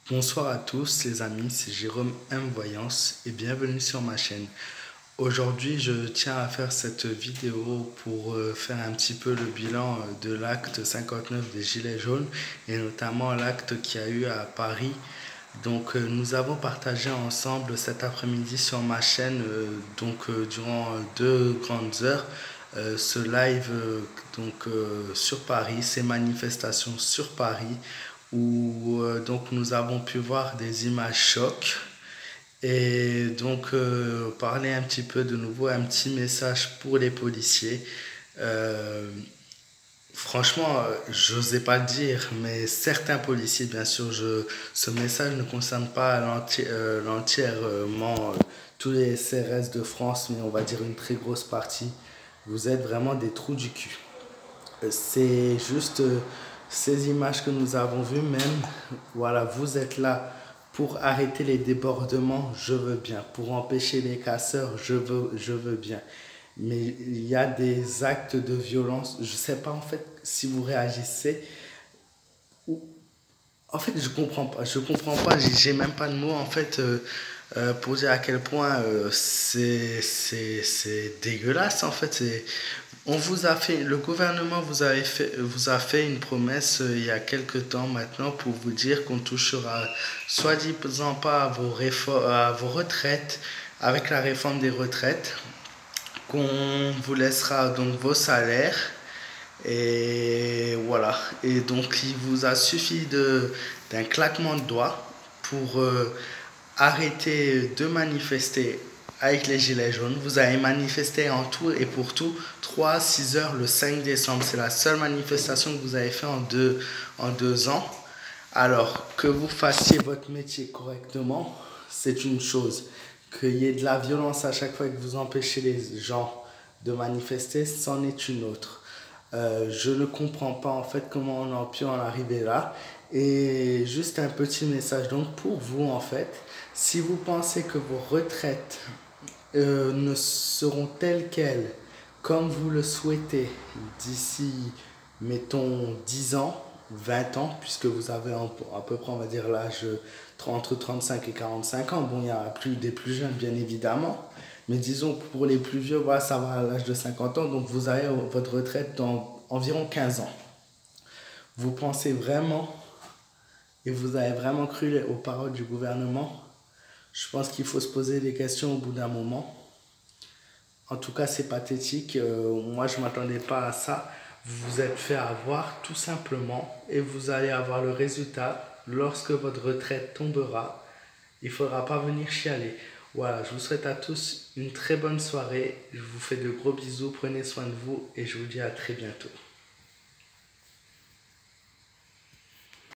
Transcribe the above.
Bonsoir à tous les amis, c'est Jérôme M Voyance et bienvenue sur ma chaîne. Aujourd'hui, je tiens à faire cette vidéo pour faire un petit peu le bilan de l'acte 59 des Gilets jaunes et notamment l'acte qui a eu à Paris. Donc nous avons partagé ensemble cet après-midi sur ma chaîne, durant 2 grandes heures, ce live sur Paris, ces manifestations sur Paris, où donc nous avons pu voir des images chocs et parler un petit peu de nouveau, un petit message pour les policiers. Euh, Franchement, j'osais pas le dire, mais certains policiers, bien sûr, ce message ne concerne pas l'entièrement tous les CRS de France, mais on va dire une très grosse partie. Vous êtes vraiment des trous du cul. C'est juste ces images que nous avons vues même. Voilà, vous êtes là pour arrêter les débordements, je veux bien. Pour empêcher les casseurs, je veux bien. Mais il y a des actes de violence. Je ne sais pas en fait si vous réagissez. Ou... En fait, je comprends pas. Je comprends pas. J'ai même pas de mots en fait pour dire à quel point c'est dégueulasse en fait. On vous a fait, le gouvernement vous a fait une promesse il y a quelques temps maintenant pour vous dire qu'on touchera soi-disant pas à vos retraites avec la réforme des retraites, qu'on vous laissera donc vos salaires et voilà. Et donc il vous a suffi d'un claquement de doigts pour arrêter de manifester avec les Gilets jaunes. Vous avez manifesté en tout et pour tout 3 à 6 heures le 5 décembre. C'est la seule manifestation que vous avez fait en 2 ans. Alors, que vous fassiez votre métier correctement, c'est une chose. Qu'il y ait de la violence à chaque fois que vous empêchez les gens de manifester, c'en est une autre. Je ne comprends pas en fait comment on a pu en arriver là. Et juste un petit message donc pour vous en fait, si vous pensez que vos retraites ne seront telles quelles comme vous le souhaitez d'ici, mettons, 10 ans, 20 ans, puisque vous avez à peu près, on va dire, l'âge entre 35 et 45 ans. Bon, il y a plus des plus jeunes, bien évidemment. Mais disons, pour les plus vieux, voilà, ça va à l'âge de 50 ans. Donc, vous avez votre retraite dans environ 15 ans. Vous pensez vraiment, et vous avez vraiment cru aux paroles du gouvernement? Je pense qu'il faut se poser des questions au bout d'un moment. En tout cas, c'est pathétique. Moi, je ne m'attendais pas à ça. Vous vous êtes fait avoir tout simplement et vous allez avoir le résultat lorsque votre retraite tombera. Il ne faudra pas venir chialer. Voilà, je vous souhaite à tous une très bonne soirée. Je vous fais de gros bisous. Prenez soin de vous et je vous dis à très bientôt.